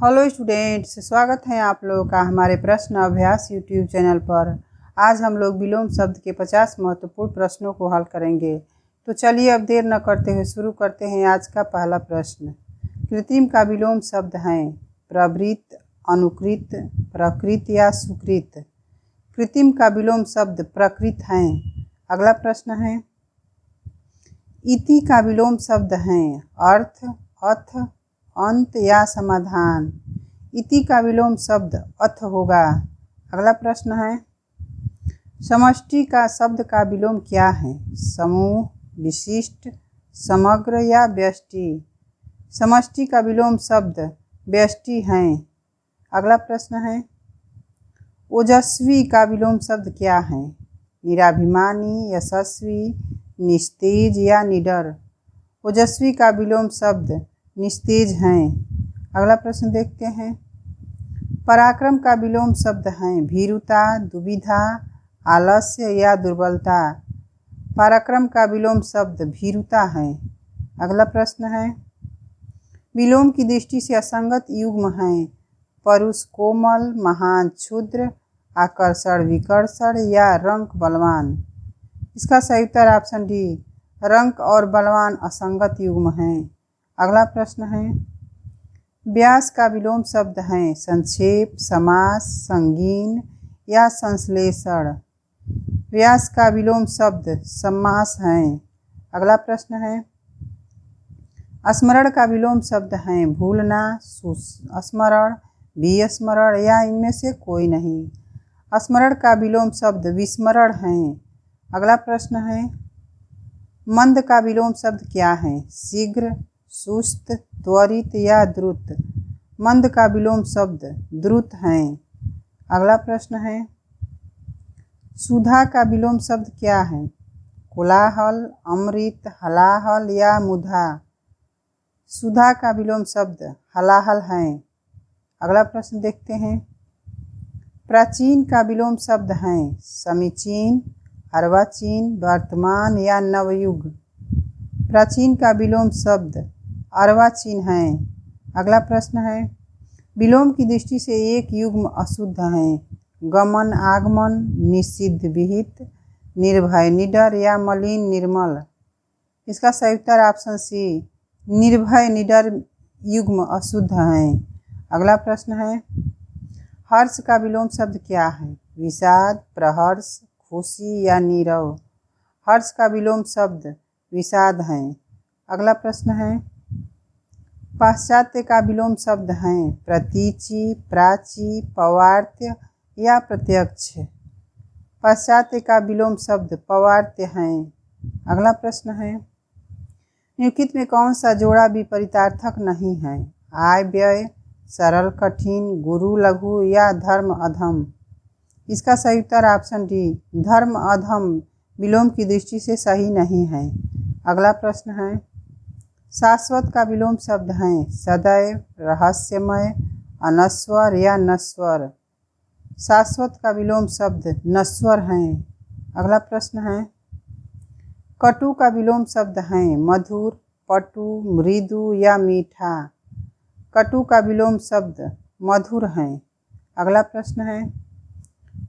Hello students, स्वागत है आप लोगों का हमारे प्रश्न अभ्यास यूट्यूब चैनल पर। आज हम लोग विलोम शब्द के 50 महत्वपूर्ण प्रश्नों को हल करेंगे। तो चलिए अब देर न करते हुए शुरू करते हैं आज का पहला प्रश्न। कृत्रिम का विलोम शब्द हैं प्रवृत्त, अनुकृत, प्रकृत या सुकृत। कृत्रिम का विलोम शब्द प्रकृत हैं। अगला प्रश्न है इति का विलोम शब्द हैं अर्थ, अथ, अंत या समाधान। इति का विलोम शब्द अथ होगा। अगला प्रश्न है समष्टि का शब्द का विलोम क्या है? समूह, विशिष्ट, समग्र या व्यष्टि। समष्टि का विलोम शब्द व्यष्टि हैं। अगला प्रश्न है ओजस्वी का विलोम शब्द क्या है? निराभिमानी, यशस्वी, निस्तेज या निडर। ओजस्वी का विलोम शब्द निस्तेज हैं। अगला प्रश्न देखते हैं पराक्रम का विलोम शब्द हैं भीरुता, दुविधा, आलस्य या दुर्बलता। पराक्रम का विलोम शब्द भीरुता है। अगला प्रश्न है विलोम की दृष्टि से असंगत युग्म हैं परुष कोमल, महान क्षुद्र, आकर्षण विकर्षण या रंक बलवान। इसका सही उत्तर ऑप्शन डी, रंक और बलवान असंगत युग्म हैं। अगला प्रश्न है व्यास का विलोम शब्द हैं संक्षेप, समास, संगीन या संश्लेषण। व्यास का विलोम शब्द समास हैं। अगला प्रश्न है स्मरण का विलोम शब्द हैं भूलना, स्मरण, विस्मरण या इनमें से कोई नहीं। स्मरण का विलोम शब्द विस्मरण हैं। अगला प्रश्न है मंद का विलोम शब्द क्या है? शीघ्र, सुस्त, त्वरित या द्रुत। मंद का विलोम शब्द द्रुत हैं। अगला प्रश्न है सुधा का विलोम शब्द क्या है? कोलाहल, अमृत, हलाहल या मुधा। सुधा का विलोम शब्द हलाहल हैं। अगला प्रश्न देखते हैं प्राचीन का विलोम शब्द हैं समीचीन, अर्वाचीन, वर्तमान या नवयुग। प्राचीन का विलोम शब्द अर्वाचीन हैं। अगला प्रश्न है विलोम की दृष्टि से एक युग्म अशुद्ध हैं गमन, आगमन, निषिद्ध, विहित, निर्भय, निडर या मलिन, निर्मल। इसका सही उत्तर ऑप्शन सी, निर्भय, निडर युग्म अशुद्ध हैं। अगला प्रश्न है हर्ष का विलोम शब्द क्या है? विषाद, प्रहर्ष, खुशी या नीरव। हर्ष का विलोम शब्द विषाद हैं। अगला प्रश्न है पाश्चात्य का विलोम शब्द हैं प्रतीचि, प्राची, पवार्त्य या प्रत्यक्ष। पाश्चात्य का विलोम शब्द पवार्त्य हैं। अगला प्रश्न है निम्नलिखित में कौन सा जोड़ा विपरीतार्थक नहीं है? आय व्यय, सरल कठिन, गुरु लघु या धर्म अधम। इसका सही उत्तर ऑप्शन डी, धर्म अधम विलोम की दृष्टि से सही नहीं है। अगला प्रश्न है शाश्वत का विलोम शब्द हैं सदैव, रहस्यमय, अनश्वर या नश्वर। शाश्वत का विलोम शब्द नश्वर हैं। अगला प्रश्न है कटु का विलोम शब्द हैं मधुर, पटु, मृदु या मीठा। कटु का विलोम शब्द मधुर हैं। अगला प्रश्न है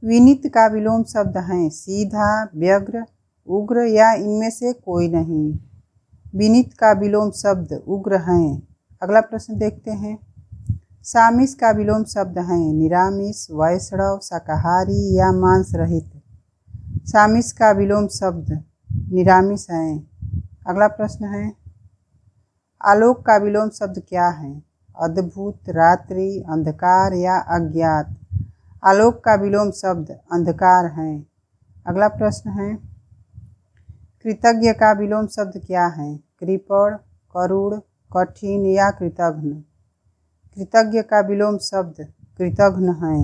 विनीत का विलोम शब्द हैं सीधा, व्यग्र, उग्र या इनमें से कोई नहीं। विनीत का विलोम शब्द उग्र हैं। अगला प्रश्न देखते हैं सामिस का विलोम शब्द हैं निरामिष, वैष्णव, शाकाहारी या मांस रहित। सामिस का विलोम शब्द निरामिष हैं। अगला प्रश्न है आलोक का विलोम शब्द क्या है? अद्भुत, रात्रि, अंधकार या अज्ञात। आलोक का विलोम शब्द अंधकार हैं। अगला प्रश्न है कृतज्ञ का विलोम शब्द क्या है? कृपण, करुण, कठिन या कृतघ्न। कृतज्ञ का विलोम शब्द कृतघ्न हैं।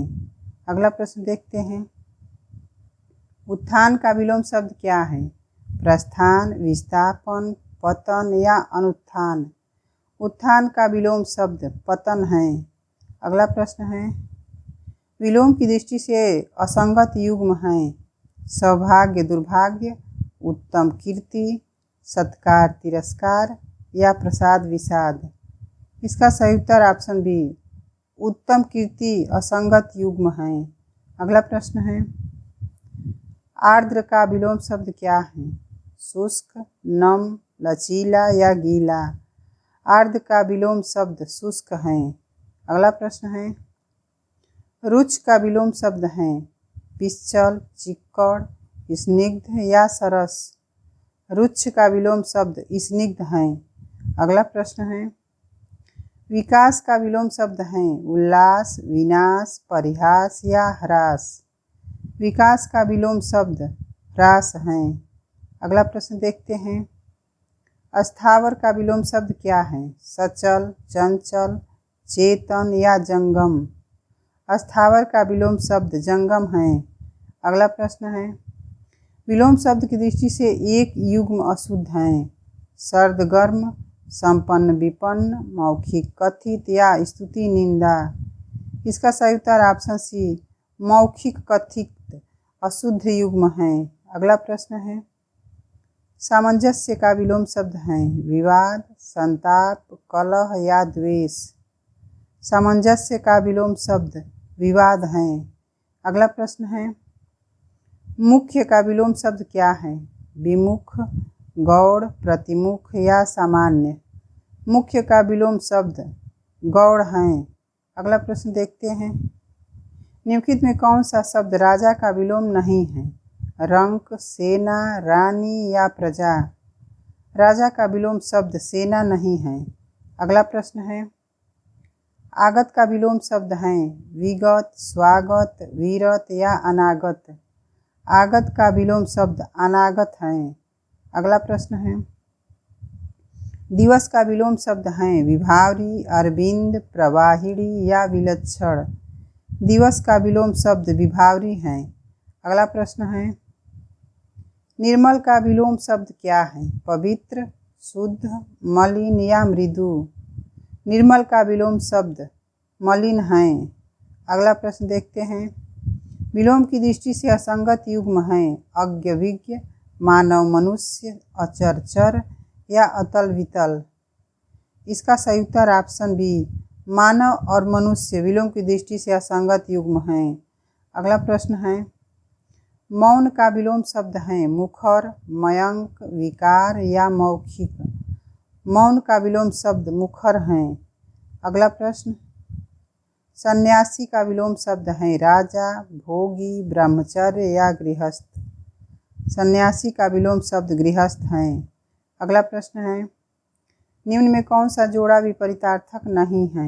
अगला प्रश्न देखते हैं उत्थान का विलोम शब्द क्या है? प्रस्थान, विस्थापन, पतन या अनुत्थान। उत्थान का विलोम शब्द पतन हैं। अगला प्रश्न है विलोम की दृष्टि से असंगत युग्म हैं सौभाग्य, दुर्भाग्य, उत्तम, कीर्ति, सत्कार, तिरस्कार या प्रसाद, विषाद। इसका सही उत्तर ऑप्शन बी, उत्तम कीर्ति असंगत युग्म है। अगला प्रश्न है, आर्द्र का विलोम शब्द क्या है? शुष्क, नम, लचीला या गीला? आर्द्र का विलोम शब्द शुष्क है। अगला प्रश्न है, रुच का विलोम शब्द है पिश्चल, चिक्कड़, स्निग्ध या सरस? रुच्छ का विलोम शब्द स्निग्ध है। अगला प्रश्न है, विकास का विलोम शब्द है उल्लास, विनाश, परिहास या ह्रास? विकास का विलोम शब्द ह्रास है। अगला प्रश्न देखते हैं, अस्थावर का विलोम शब्द क्या है? सचल, चंचल, चेतन या जंगम? अस्थावर का विलोम शब्द जंगम है। अगला प्रश्न है, विलोम शब्द की दृष्टि से एक युग्म अशुद्ध हैं। सर्द गर्म, संपन्न विपन्न, मौखिक कथित या स्तुति निंदा? इसका सही उत्तर ऑप्शन सी मौखिक कथित अशुद्ध युग्म है। अगला प्रश्न है, सामंजस्य का विलोम शब्द है विवाद, संताप, कलह या द्वेष? सामंजस्य का विलोम शब्द विवाद है। अगला प्रश्न है, मुख्य का विलोम शब्द क्या है? विमुख, गौड़, प्रतिमुख या सामान्य? मुख्य का विलोम शब्द गौड़ है। अगला प्रश्न देखते हैं, निम्नलिखित में कौन सा शब्द राजा का विलोम नहीं है? रंक, सेना, रानी या प्रजा? राजा का विलोम शब्द सेना नहीं है। अगला प्रश्न है, आगत का विलोम शब्द हैं विगत, स्वागत, वीरत या अनागत? आगत का विलोम शब्द अनागत है। अगला प्रश्न है, दिवस का विलोम शब्द हैं विभावरी, अरविंद, प्रवाहिणी या विलक्षण? दिवस का विलोम शब्द विभावरी है। अगला प्रश्न है, निर्मल का विलोम शब्द क्या है? पवित्र, शुद्ध, मलिन या मृदु? निर्मल का विलोम शब्द मलिन है। अगला प्रश्न देखते हैं, विलोम की दृष्टि से असंगत युग्म हैं अज्ञ विज्ञ, मानव मनुष्य, अचर चर या अतल वितल? इसका सही उत्तर ऑप्शन बी मानव और मनुष्य विलोम की दृष्टि से असंगत युग्म हैं। अगला प्रश्न है, मौन का विलोम शब्द हैं मुखर, मयंक, विकार या मौखिक? मौन का विलोम शब्द मुखर हैं। अगला प्रश्न, सन्यासी का विलोम शब्द हैं राजा, भोगी, ब्रह्मचर्य या गृहस्थ? सन्यासी का विलोम शब्द गृहस्थ हैं। अगला प्रश्न है, निम्न में कौन सा जोड़ा विपरीतार्थक नहीं है?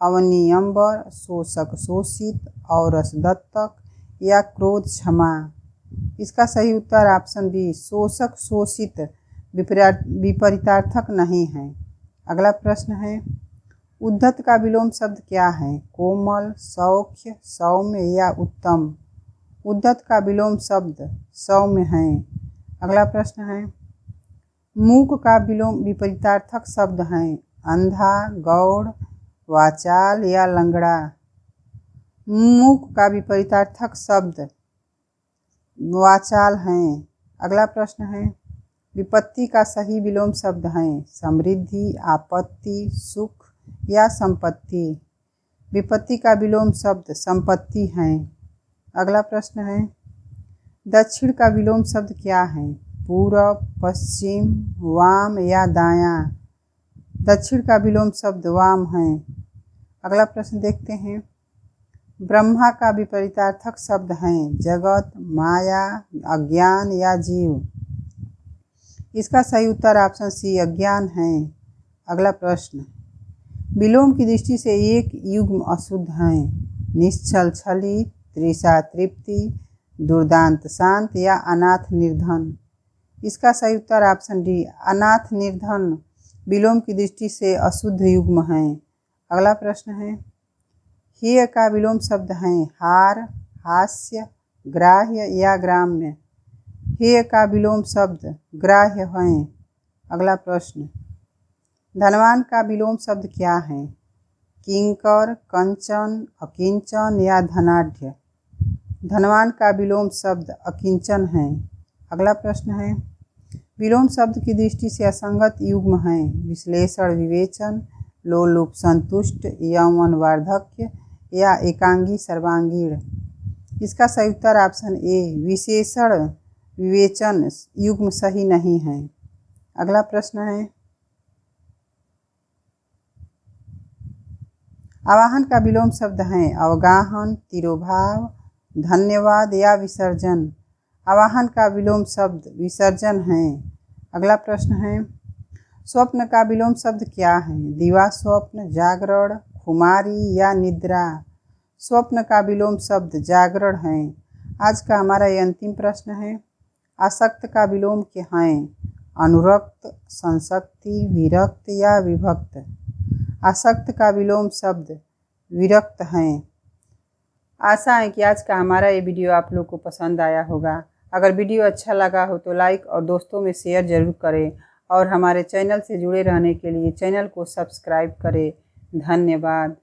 अवनी अंबर, शोषक शोषित, औरस दत्तक या क्रोध क्षमा? इसका सही उत्तर ऑप्शन बी शोषक शोषित विपरीतार्थक नहीं है। अगला प्रश्न है, उद्धत का विलोम शब्द क्या है? कोमल, सौख्य, सौम्य या उत्तम? उद्धत का विलोम शब्द सौम्य है। अगला प्रश्न है, मूक का विलोम विपरीतार्थक शब्द हैं अंधा, गौड़, वाचाल या लंगड़ा? मूक का विपरीतार्थक शब्द वाचाल हैं। अगला प्रश्न है, विपत्ति का सही विलोम शब्द हैं समृद्धि, आपत्ति, सुख या संपत्ति? विपत्ति का विलोम शब्द संपत्ति हैं। अगला प्रश्न है, दक्षिण का विलोम शब्द क्या है? पूरब, पश्चिम, वाम या दायां? दक्षिण का विलोम शब्द वाम है। अगला प्रश्न देखते हैं, ब्रह्मा का विपरीतार्थक शब्द हैं जगत, माया, अज्ञान या जीव? इसका सही उत्तर ऑप्शन सी अज्ञान है। अगला प्रश्न, विलोम की दृष्टि से एक युग्म अशुद्ध हैं निश्चल छलित, तृषा तृप्ति, दुर्दांत शांत या अनाथ निर्धन? इसका सही उत्तर ऑप्शन डी अनाथ निर्धन विलोम की दृष्टि से अशुद्ध युग्म हैं। अगला प्रश्न है, हेय का विलोम शब्द हैं हार, हास्य, ग्राह्य या ग्राम्य? हेय का विलोम शब्द ग्राह्य हैं। अगला प्रश्न, धनवान का विलोम शब्द क्या है? किंकर, कंचन, अकिंचन या धनाढ्य? धनवान का विलोम शब्द अकिंचन है। अगला प्रश्न है, विलोम शब्द की दृष्टि से असंगत युग्म हैं विश्लेषण विवेचन, लोलुप संतुष्ट, यौवन वार्धक्य या एकांगी सर्वांगीण। इसका सही उत्तर ऑप्शन ए विशेषण विवेचन युग्म सही नहीं है। अगला प्रश्न है, आवाहन का विलोम शब्द हैं अवगाहन, तिरोभाव, धन्यवाद या विसर्जन। आवाहन का विलोम शब्द विसर्जन है। अगला प्रश्न है, स्वप्न का विलोम शब्द क्या है? दिवा स्वप्न, जागरण, खुमारी या निद्रा। स्वप्न का विलोम शब्द जागरण है। आज का हमारा ये अंतिम प्रश्न है, आसक्त का विलोम क्या है? अनुरक्त, संसक्ति, विरक्त या विभक्त। आसक्त का विलोम शब्द विरक्त हैं। आशा है कि आज का हमारा ये वीडियो आप लोग को पसंद आया होगा। अगर वीडियो अच्छा लगा हो तो लाइक और दोस्तों में शेयर ज़रूर करें और हमारे चैनल से जुड़े रहने के लिए चैनल को सब्सक्राइब करें। धन्यवाद।